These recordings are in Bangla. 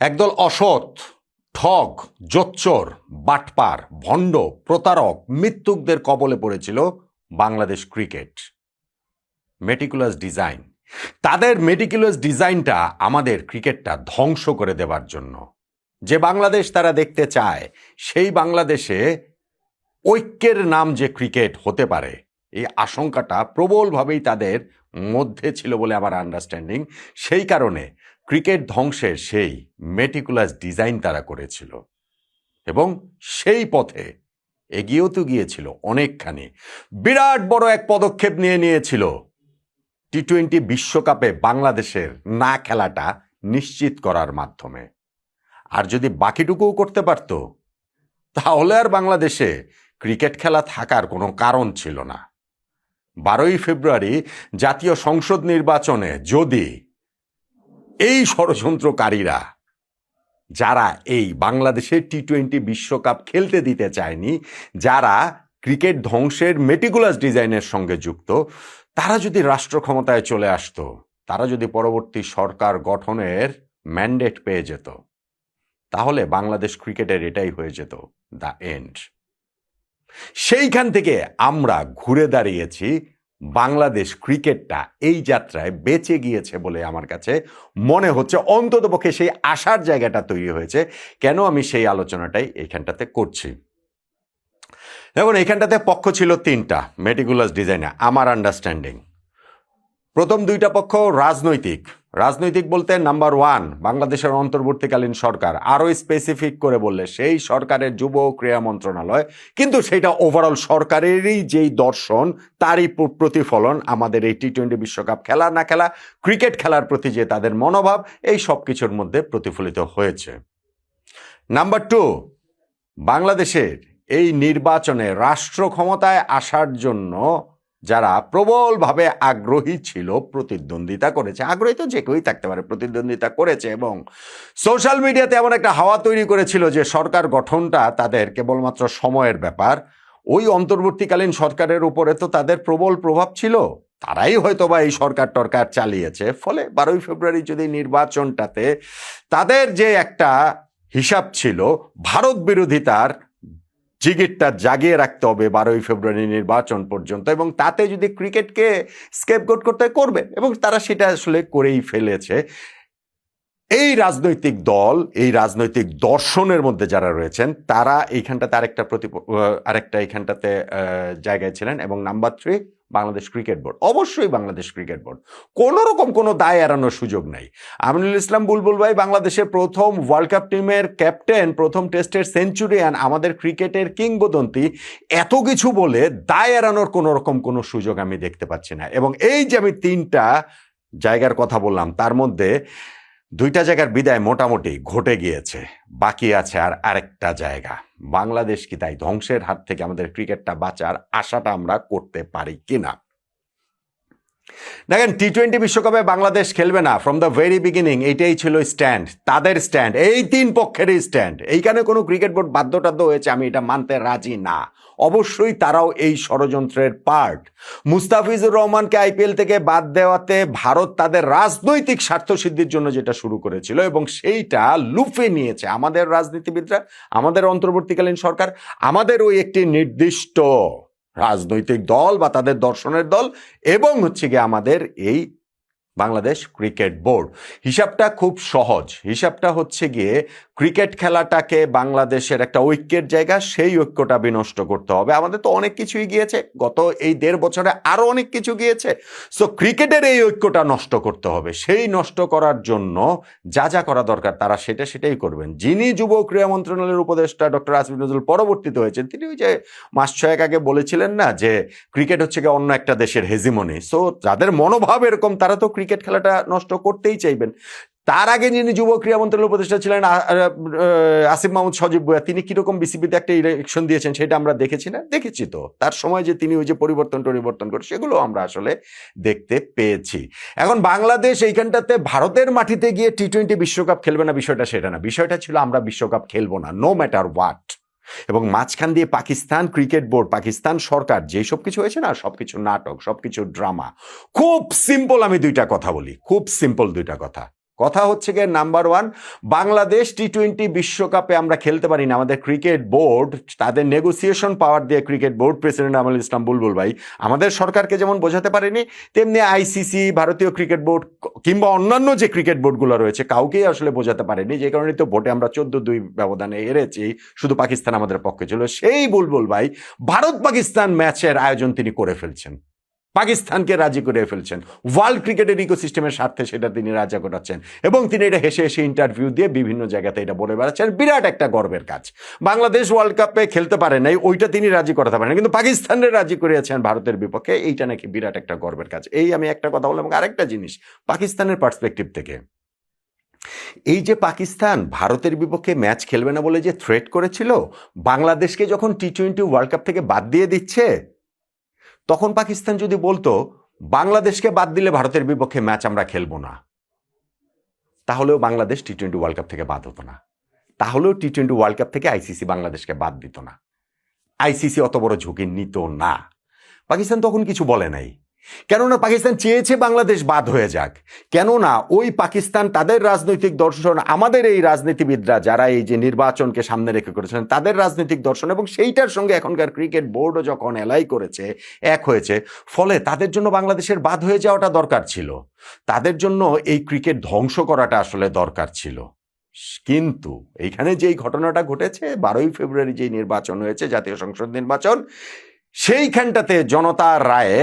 একদল অসৎ, ঠগ, জোচ্চোর, বাটপার, ভণ্ড, প্রতারক, মিথ্যুকদের কবলে পড়েছিল বাংলাদেশ ক্রিকেট। মেটিকুলাস ডিজাইন, তাদের মেটিকুলাস ডিজাইনটা আমাদের ক্রিকেটটা ধ্বংস করে দেবার জন্য। যে বাংলাদেশ তারা দেখতে চায়, সেই বাংলাদেশে ঐক্যের নাম যে ক্রিকেট হতে পারে, এই আশঙ্কাটা প্রবলভাবেই তাদের মধ্যে ছিল বলে আমার আন্ডারস্ট্যান্ডিং। সেই কারণে ক্রিকেট ধ্বংসের সেই মেটিকুলাস ডিজাইন তারা করেছিল এবং সেই পথে এগিয়েও তো গিয়েছিল অনেকখানি। বিরাট বড় এক পদক্ষেপ নিয়েছিল টি-20 বিশ্বকাপে বাংলাদেশের না খেলাটা নিশ্চিত করার মাধ্যমে। আর যদি বাকিটুকুও করতে পারত, তাহলে আর বাংলাদেশে ক্রিকেট খেলা থাকার কোনো কারণ ছিল না। 12ই ফেব্রুয়ারি জাতীয় সংসদ নির্বাচনে যদি এই ষড়যন্ত্রকারীরা, যারা এই বাংলাদেশে টি-20 বিশ্বকাপ খেলতে দিতে চায়নি, যারা ক্রিকেট ধ্বংসের মেটিকুলাস ডিজাইনের সঙ্গে যুক্ত, তারা যদি রাষ্ট্র ক্ষমতায় চলে আসতো, তারা যদি পরবর্তী সরকার গঠনের ম্যান্ডেট পেয়ে যেত, তাহলে বাংলাদেশ ক্রিকেটের এটাই হয়ে যেত দ্য এন্ড। সেইখান থেকে আমরা ঘুরে দাঁড়িয়েছি, বাংলাদেশ ক্রিকেটটা এই যাত্রায় বেঁচে গিয়েছে বলে আমার কাছে মনে হচ্ছে। অন্ততপক্ষে সেই আশার জায়গাটা তৈরি হয়েছে। কেন আমি সেই আলোচনাটাই এইখানটাতে করছি? দেখুন, এইখানটাতে পক্ষ ছিল 3টা মেটিকুলাস ডিজাইনে আমার আন্ডারস্ট্যান্ডিং। প্রথম 2টা পক্ষ রাজনৈতিক বলতে নাম্বার 1 বাংলাদেশের অন্তর্বর্তীকালীন সরকার, আরও স্পেসিফিক করে বললে সেই সরকারের যুব ও ক্রীড়া মন্ত্রণালয়। কিন্তু সেটা ওভারঅল সরকারেরই যেই দর্শন, তারই প্রতিফলন আমাদের এই টি-20 বিশ্বকাপ খেলা না খেলা, ক্রিকেট খেলার প্রতি যে তাদের মনোভাব, এই সব কিছুর মধ্যে প্রতিফলিত হয়েছে। নাম্বার 2, বাংলাদেশের এই নির্বাচনে রাষ্ট্র ক্ষমতায় আসার জন্য যারা প্রবলভাবে আগ্রহী ছিল, প্রতিদ্বন্দ্বিতা করেছে, আগ্রহী তো যে কেউই থাকতে পারে, প্রতিদ্বন্দ্বিতা করেছে এবং সোশ্যাল মিডিয়াতে এমন একটা হাওয়া তৈরি করেছিল যে সরকার গঠনটা তাদের কেবলমাত্র সময়ের ব্যাপার। ওই অন্তর্বর্তীকালীন সরকারের উপরে তো তাদের প্রবল প্রভাব ছিল, তারাই হয়তো বা এই সরকার চালিয়েছে। ফলে 12ই ফেব্রুয়ারি যদি নির্বাচনটাতে তাদের যে একটা হিসাব ছিল, ভারত বিরোধিতার জিগিরটা জাগিয়ে রাখতে হবে 12ই ফেব্রুয়ারি নির্বাচন পর্যন্ত, এবং তাতে যদি ক্রিকেটকে স্কেপগোট করতে করবে, এবং তারা সেটা আসলে করেই ফেলেছে। এই রাজনৈতিক দল, এই রাজনৈতিক দর্শনের মধ্যে যারা রয়েছেন, তারা এইখানটাতে আরেকটা এইখানটাতে জায়গায় ছিলেন। এবং নাম্বার 3, বাংলাদেশ ক্রিকেট বোর্ড। অবশ্যই বাংলাদেশ ক্রিকেট বোর্ড, কোনো রকম কোনো দায় এড়ানোর সুযোগ নাই। আমিনুল ইসলাম বুলবুল ভাই বাংলাদেশের প্রথম ওয়ার্ল্ড কাপ টিমের ক্যাপ্টেন, প্রথম টেস্টের সেঞ্চুরিয়ান, আমাদের ক্রিকেটের কিংবদন্তি, এত কিছু বলে দায় এড়ানোর কোনো রকম কোনো সুযোগ আমি দেখতে পাচ্ছি না। এবং এই যে আমি 3টা জায়গার কথা বললাম, তার মধ্যে 2টা জায়গার বিদায় মোটামুটি ঘটে গিয়েছে, বাকি আছে আর আরেকটা জায়গা। বাংলাদেশ কি তাই ধ্বংসের হাত থেকে আমাদের ক্রিকেটটা বাঁচার আশাটা আমরা করতে পারি কিনা? দেখেন, টি-20 বিশ্বকাপে বাংলাদেশ খেলবে না ফ্রম দ্য ভেরি বিগিনিং, এইটাই ছিল স্ট্যান্ড, তাদের স্ট্যান্ড, এই 3 পক্ষেরই স্ট্যান্ড। এইখানে কোনো ক্রিকেট বোর্ড বাধ্যটাধ্য হয়েছে আমি এটা মানতে রাজি না। অবশ্যই তারাও এই ষড়যন্ত্রের পার্ট। মুস্তাফিজুর রহমানকে আইপিএল থেকে বাদ দেওয়াতে ভারত তাদের রাজনৈতিক স্বার্থ সিদ্ধির জন্য যেটা শুরু করেছিল, এবং সেইটা লুফে নিয়েছে আমাদের রাজনীতিবিদরা, আমাদের অন্তর্বর্তীকালীন সরকার, আমাদের ওই একটি নির্দিষ্ট রাজনৈতিক দল বা তাদের দর্শনের দল, এবং হচ্ছে গিয়ে আমাদের এই বাংলাদেশ ক্রিকেট বোর্ড। হিসাবটা খুব সহজ। হিসাবটা হচ্ছে গিয়ে ক্রিকেট খেলাটাকে বাংলাদেশের একটা ঐক্যের জায়গা, সেই ঐক্যটা বিনষ্ট করতে হবে। আমাদের তো অনেক কিছুই গিয়েছে, গত এই 1.5 বছরে আরও অনেক কিছু গিয়েছে। সো ক্রিকেটের এই ঐক্যটা নষ্ট করতে হবে। সেই নষ্ট করার জন্য যা যা করা দরকার তারা সেটাই করবেন। যিনি যুব ক্রীড়া মন্ত্রণালয়ের উপদেষ্টা ডক্টর আসিফ নজরুল পরবর্তীতে হয়েছেন, তিনি ওই যে মাস 6 আগে বলেছিলেন না যে ক্রিকেট হচ্ছে গিয়ে অন্য একটা দেশের হেজিমনি। সো যাদের মনোভাব এরকম, তারা তো ক্রিকেট খেলাটা নষ্ট করতেই চাইবেন। তার আগে যিনি যুব ক্রীড়া মন্ত্রণালয়ের উপদেষ্টা ছিলেন আসিফ মাহমুদ সজীব ভুঁইয়া, তিনি কিরকম বিসিবিতে একটা ইলেকশন দিয়েছেন সেটা আমরা দেখেছি না? দেখেছি তো। তার সময় যে তিনি ওই যে পরিবর্তন করে, সেগুলো আমরা আসলে দেখতে পেয়েছি। এখন বাংলাদেশ এইখানটাতে ভারতের মাটিতে গিয়ে টি-20 বিশ্বকাপ খেলবে না, বিষয়টা সেটা না। বিষয়টা ছিল আমরা বিশ্বকাপ খেলবো না, নো ম্যাটার হোয়াট। এবং মাঝখান দিয়ে পাকিস্তান ক্রিকেট বোর্ড, পাকিস্তান সরকার, যেই সব কিছু হয়েছে না, সবকিছু নাটক, সবকিছু ড্রামা। খুব সিম্পল আমি 2টা কথা বলি, খুব সিম্পল 2টা কথা। কথা হচ্ছে গিয়ে নাম্বার ওয়ান, বাংলাদেশ টি-20 বিশ্বকাপে আমরা খেলতে পারি না। আমাদের ক্রিকেট বোর্ড তাদের নেগোসিয়েশন পাওয়ার দিয়ে ক্রিকেট বোর্ড প্রেসিডেন্ট আমল ইসলাম বুলবুল ভাই আমাদের সরকারকে যেমন বোঝাতে পারেনি, তেমনি আইসিসি, ভারতীয় ক্রিকেট বোর্ড কিংবা অন্যান্য যে ক্রিকেট বোর্ডগুলো রয়েছে কাউকেই আসলে বোঝাতে পারেনি। যে কারণে তো ভোটে আমরা 14-2 ব্যবধানে হেরেছি, শুধু পাকিস্তান আমাদের পক্ষে ছিল। সেই বুলবুল ভাই ভারত পাকিস্তান ম্যাচের আয়োজন তিনি করে ফেলছেন, পাকিস্তানকে রাজি করে ফেলছেন, ওয়ার্ল্ড ক্রিকেটের ইকোসিস্টেমের স্বার্থে সেটা তিনি রাজা করাচ্ছেন এবং তিনি এটা হেসে হেসে ইন্টারভিউ দিয়ে বিভিন্ন জায়গাতে এটা বলে বেড়াচ্ছেন। বিরাট একটা গর্বের কাজ। বাংলাদেশ ওয়ার্ল্ড কাপে খেলতে পারে নাই, ওইটা তিনি রাজি করাতে পারেন, কিন্তু পাকিস্তানের রাজি করিয়েছেন ভারতের বিপক্ষে, এইটা নাকি বিরাট একটা গর্বের কাজ। এই আমি একটা কথা বললাম। এবং আরেকটা জিনিস পাকিস্তানের পার্সপেক্টিভ থেকে, এই যে পাকিস্তান ভারতের বিপক্ষে ম্যাচ খেলবে না বলে যে থ্রেট করেছিল, বাংলাদেশকে যখন টি-20 ওয়ার্ল্ড কাপ থেকে বাদ দিয়ে দিচ্ছে, তখন পাকিস্তান যদি বলতো বাংলাদেশকে বাদ দিলে ভারতের বিপক্ষে ম্যাচ আমরা খেলবো না, তাহলেও বাংলাদেশ টি-20 ওয়ার্ল্ড কাপ থেকে বাদ হতো না, তাহলেও টি-20 ওয়ার্ল্ড কাপ থেকে আইসিসি বাংলাদেশকে বাদ দিত না, আইসিসি অত বড় ঝুঁকি নিত না। পাকিস্তান তখন কিছু বলে নাই, কেননা পাকিস্তান চেয়েছে বাংলাদেশ বাদ হয়ে যাক। কেননা ওই পাকিস্তান তাদের রাজনৈতিক দর্শন, আমাদের এই রাজনীতিবিদরা যারা এই যে নির্বাচনকে সামনে রেখে করেছেন তাদের রাজনৈতিক দর্শন, এবং সেইটার সঙ্গে এখনকার ক্রিকেট বোর্ডও যখন এলাই করেছে, এক হয়েছে, ফলে তাদের জন্য বাংলাদেশের বাদ হয়ে যাওয়াটা দরকার ছিল, তাদের জন্য এই ক্রিকেট ধ্বংস করাটা আসলে দরকার ছিল। কিন্তু এইখানে যেই ঘটনাটা ঘটেছে, 12ই ফেব্রুয়ারি যেই নির্বাচন হয়েছে, জাতীয় সংসদ নির্বাচন, সেইখানটাতে জনতার রায়ে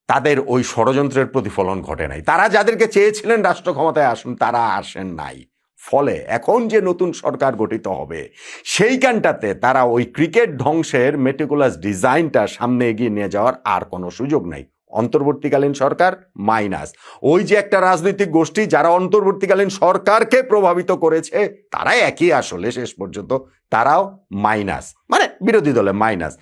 তাদের ওই ষড়যন্ত্রের প্রতিফলন ঘটে নাই। তারা যাদেরকে চেয়েছিলেন রাষ্ট্র ক্ষমতায় আসুন, তারা আসেন নাই। ফলে এখন যে নতুন সরকার গঠিত হবে, সেইখানটাতে তারা ওই ক্রিকেট ধ্বংসের মেটিকুলাস ডিজাইনটা সামনে এগিয়ে নিয়ে যাওয়ার আর কোনো সুযোগ নাই। অন্তর্বর্তীকালীন সরকার মাইনাস, ওই যে একটা রাজনৈতিক গোষ্ঠী যারা অন্তর্বর্তীকালীন সরকারকে প্রভাবিত করেছে, তারাই একই আসলে শেষ পর্যন্ত, তারাও মাইনাস, মানে বিরোধী দলে মাইনাস।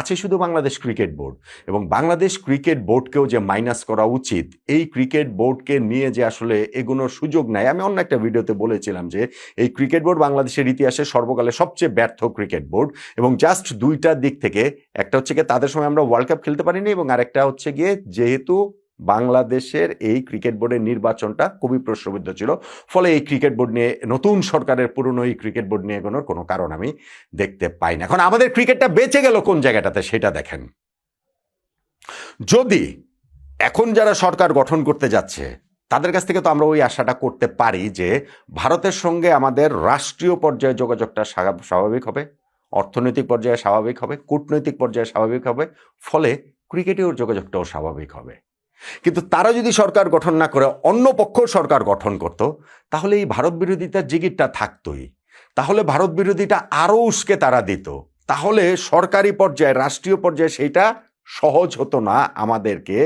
আছে শুধু বাংলাদেশ ক্রিকেট বোর্ড, এবং বাংলাদেশ ক্রিকেট বোর্ডকেও যে মাইনাস করা উচিত, এই ক্রিকেট বোর্ডকে নিয়ে যে আসলে এগোনোর সুযোগ নাই। আমি অন্য একটা ভিডিওতে বলেছিলাম যে এই ক্রিকেট বোর্ড বাংলাদেশের ইতিহাসে সর্বকালে সবচেয়ে ব্যর্থ ক্রিকেট বোর্ড, এবং জাস্ট দুইটা দিক থেকে, একটা হচ্ছে গিয়ে তাদের সময় আমরা ওয়ার্ল্ড কাপ খেলতে পারিনি, এবং আরেকটা হচ্ছে গিয়ে যেহেতু বাংলাদেশের এই ক্রিকেট বোর্ডের নির্বাচনটা খুবই প্রশ্নবিদ্ধ ছিল, ফলে এই ক্রিকেট বোর্ড নিয়ে নতুন সরকারের পুরনো এই ক্রিকেট বোর্ড নিয়ে এগোনোর কোনো কারণ আমি দেখতে পাই না। এখন আমাদের ক্রিকেটটা বেঁচে গেল কোন জায়গাটাতে সেটা দেখেন। যদি এখন যারা সরকার গঠন করতে যাচ্ছে তাদের কাছ থেকে তো আমরা ওই আশাটা করতে পারি যে ভারতের সঙ্গে আমাদের রাষ্ট্রীয় পর্যায়ে যোগাযোগটা স্বাভাবিক হবে, অর্থনৈতিক পর্যায়ে স্বাভাবিক হবে, কূটনৈতিক পর্যায়ে স্বাভাবিক হবে, ফলে ক্রিকেটেও যোগাযোগটাও স্বাভাবিক হবে। কিন্তু তারা যদি সরকার গঠন না করে অন্য পক্ষ সরকার গঠন করত, তাহলে এই ভারত বিরোধিতার জিগিরটা থাকতই, তাহলে ভারত বিরোধিতা আরও উস্কে তারা দিত, তাহলে সরকারি পর্যায়ে রাষ্ট্রীয় পর্যায়ে সেইটা সহজ হতো না আমাদেরকে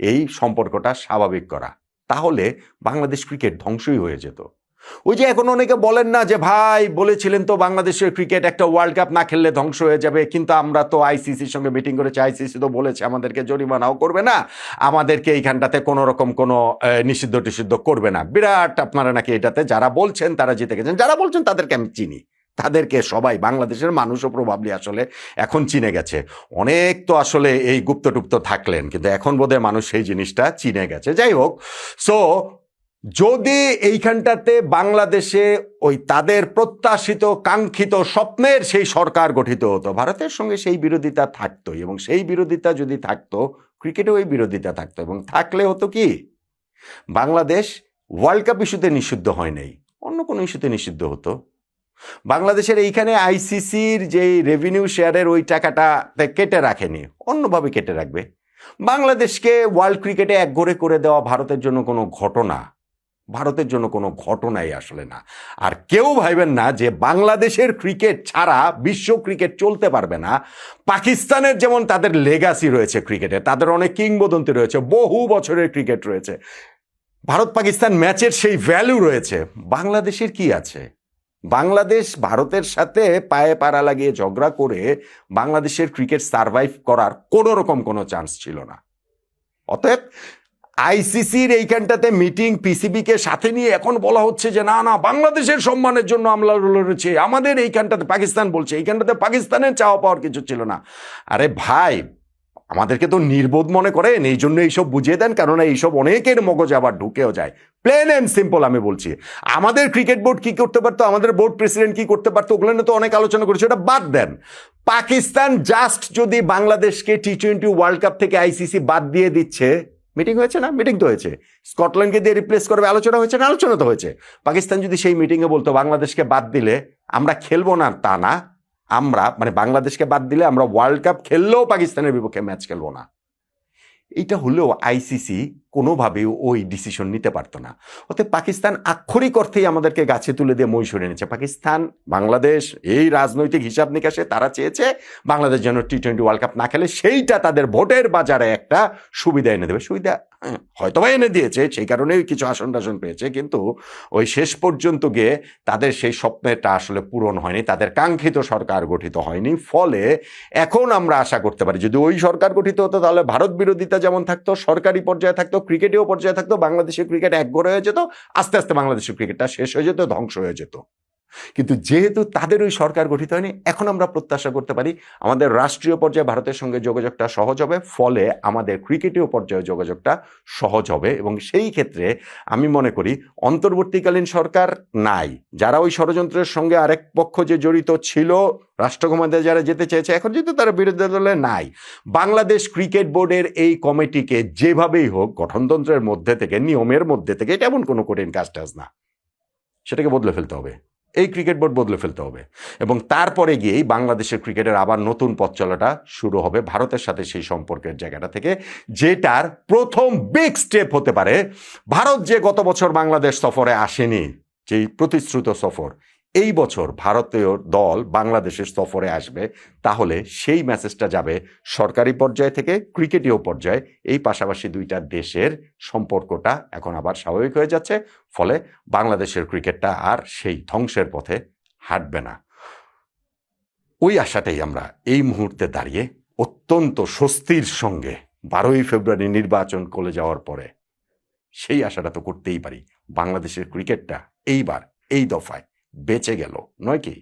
এই সম্পর্কটা স্বাভাবিক করা, তাহলে বাংলাদেশ ক্রিকেট ধ্বংসই হয়ে যেত। ওই যে এখন অনেকে বলেন না যে ভাই বলেছিলেন তো বাংলাদেশের ক্রিকেট একটা ওয়ার্ল্ড কাপ না খেললে ধ্বংস হয়ে যাবে, কিন্তু আমরা তো আইসিসির সঙ্গে মিটিং করেছি, আইসিসি তো বলেছে আমাদেরকে জরিমানাও করবে না, আমাদেরকে এইখানটাতে কোনো রকম কোনো নিষিদ্ধ টিষিদ্ধ করবে না। বিরাট আপনারা নাকি এটাতে যারা বলছেন তারা জিতে গেছেন, যারা বলছেন তাদেরকে আমি চিনি, তাদেরকে সবাই বাংলাদেশের মানুষও প্রবাবলি আসলে এখন চিনে গেছে। অনেক তো আসলে এই গুপ্তটুপ্ত থাকলেন, কিন্তু এখন বোধহয় মানুষ সেই জিনিসটা চিনে গেছে। যাই হোক, সো যদি এইখানটাতে বাংলাদেশে ওই তাদের প্রত্যাশিত কাঙ্ক্ষিত স্বপ্নের সেই সরকার গঠিত হতো, ভারতের সঙ্গে সেই বিরোধিতা থাকতোই, এবং সেই বিরোধিতা যদি থাকতো ক্রিকেটেও এই বিরোধিতা থাকতো, এবং থাকলে হতো কি, বাংলাদেশ ওয়ার্ল্ড কাপ ইস্যুতে নিষিদ্ধ হয় নাই, অন্য কোনো ইস্যুতে নিষিদ্ধ হতো। বাংলাদেশের এইখানে আইসিসির যে রেভিনিউ শেয়ারের ওই টাকাটা কেটে রাখেনি, অন্যভাবে কেটে রাখবে। বাংলাদেশকে ওয়ার্ল্ড ক্রিকেটে একঘরে করে দেওয়া ভারতের জন্য কোনো ঘটনা, ভারতের জন্য কোনো ঘটনাই আসলে না। আর কেউ ভাইবেন না যে বাংলাদেশের ক্রিকেট ছাড়া বিশ্ব ক্রিকেট চলতে পারবে না। পাকিস্তানের যেমন তাদের লেগাসি রয়েছে ক্রিকেটে, তাদের অনেক কিংবদন্তি রয়েছে, বহু বছরের ক্রিকেট রয়েছে, ভারত পাকিস্তান ম্যাচের সেই ভ্যালু রয়েছে, বাংলাদেশের কি আছে? বাংলাদেশ ভারতের সাথে পায়ে পাড়া লাগিয়ে ঝগড়া করে বাংলাদেশের ক্রিকেট সার্ভাইভ করার কোনো রকম কোনো চান্স ছিল না। অতএব আইসিসির এইখানটাতে মিটিং পিসিবিকে সাথে নিয়ে এখন বলা হচ্ছে যে না না বাংলাদেশের সম্মানের জন্য আমরা লড়েছি, আমাদের এইখানটাতে পাকিস্তান বলছে এইখানটাতে পাকিস্তানের চাওয়া পাওয়ার কিছু ছিল না। আরে ভাই, আমাদেরকে তো নির্বোধ মনে করেন, এই জন্য এইসব বুঝিয়ে দেন, কেননা এইসব অনেকের মগজে আবার ঢুকেও যায়। প্লেন অ্যান্ড সিম্পল আমি বলছি, আমাদের ক্রিকেট বোর্ড কি করতে পারতো, আমাদের বোর্ড প্রেসিডেন্ট কি করতে পারতো, ওগুলো নিয়ে তো অনেক আলোচনা করেছে, ওটা বাদ দেন। পাকিস্তান জাস্ট যদি বাংলাদেশকে টি-20 ওয়ার্ল্ড কাপ থেকে আইসিসি বাদ দিয়ে দিচ্ছে, মিটিং হয়েছে না? মিটিং তো হয়েছে। স্কটল্যান্ডকে দিয়ে রিপ্লেস করবে, আলোচনা হয়েছে না? আলোচনা তো হয়েছে। পাকিস্তান যদি সেই মিটিংয়ে বলতো বাংলাদেশকে বাদ দিলে আমরা খেলবো না, তা না, আমরা মানে বাংলাদেশকে বাদ দিলে আমরা ওয়ার্ল্ড কাপ খেললেও পাকিস্তানের বিপক্ষে ম্যাচ খেলবো না, এইটা হলেও আইসিসি কোনোভাবেই ওই ডিসিশন নিতে পারতো না। অতএব পাকিস্তান আক্ষরিক অর্থেই আমাদেরকে গাছে তুলে দিয়ে মই সরে নিচ্ছে। পাকিস্তান বাংলাদেশ এই রাজনৈতিক হিসাব নিকাশে তারা চেয়েছে বাংলাদেশ যেন টি-20 ওয়ার্ল্ড কাপ না খেলে, সেইটা তাদের ভোটের বাজারে একটা সুবিধা এনে দেবে। সুবিধা হয়তো বা এনে দিয়েছে, সেই কারণেই কিছু আসন টাসন পেয়েছে, কিন্তু ওই শেষ পর্যন্ত গিয়ে তাদের সেই স্বপ্নটা আসলে পূরণ হয়নি, তাদের কাঙ্ক্ষিত সরকার গঠিত হয়নি। ফলে এখন আমরা আশা করতে পারি যদি ওই সরকার গঠিত হতো তাহলে ভারত বিরোধিতা যেমন থাকতো, সরকারি পর্যায়ে থাকতো, ক্রিকেটেও পর্যায়ে থাকতো, বাংলাদেশের ক্রিকেট একঘরে হয়ে যেত, আস্তে আস্তে বাংলাদেশের ক্রিকেটটা শেষ হয়ে যেত, ধ্বংস হয়ে যেত। কিন্তু যেহেতু তাদের ওই সরকার গঠিত হয়নি, এখন আমরা প্রত্যাশা করতে পারি আমাদের রাষ্ট্রীয় পর্যায়ে ভারতের সঙ্গে যোগাযোগটা সহজ হবে, ফলে আমাদের ক্রিকেটীয় পর্যায়ে যোগাযোগটা সহজ হবে। এবং সেই ক্ষেত্রে আমি মনে করি অন্তর্বর্তীকালীন সরকার নাই, যারা ওই ষড়যন্ত্রের সঙ্গে আরেক পক্ষ যে জড়িত ছিল, রাষ্ট্রক্ষমতায় যারা যেতে চেয়েছে, এখন যেহেতু তারা বিরোধী দলে নাই, বাংলাদেশ ক্রিকেট বোর্ডের এই কমিটিকে যেভাবেই হোক গঠনতন্ত্রের মধ্যে থেকে, নিয়মের মধ্যে থেকে, এটা এমন কোনো কঠিন কাজ টাজ না, সেটাকে বদলে ফেলতে হবে। এই ক্রিকেট বোর্ড বদলে ফেলতে হবে এবং তারপরে গিয়েই বাংলাদেশের ক্রিকেটের আবার নতুন পথ চলাটা শুরু হবে ভারতের সাথে সেই সম্পর্কের জায়গাটা থেকে, যেটার প্রথম বিগ স্টেপ হতে পারে ভারত যে গত বছর বাংলাদেশ সফরে আসেনি, যেই প্রতিশ্রুত সফর, এই বছর ভারতীয় দল বাংলাদেশের সফরে আসবে, তাহলে সেই মেসেজটা যাবে সরকারি পর্যায় থেকে ক্রিকেটীয় পর্যায়ে। এই পাশাপাশি দুইটা দেশের সম্পর্কটা এখন আবার স্বাভাবিক হয়ে যাচ্ছে, ফলে বাংলাদেশের ক্রিকেটটা আর সেই ধ্বংসের পথে হাঁটবে না। ওই আশাটাই আমরা এই মুহূর্তে দাঁড়িয়ে অত্যন্ত স্বস্তির সঙ্গে 12ই ফেব্রুয়ারি নির্বাচন করে যাওয়ার পরে সেই আশাটা তো করতেই পারি, বাংলাদেশের ক্রিকেটটা এইবার এই দফায় বেঁচে গেল, নয় কি?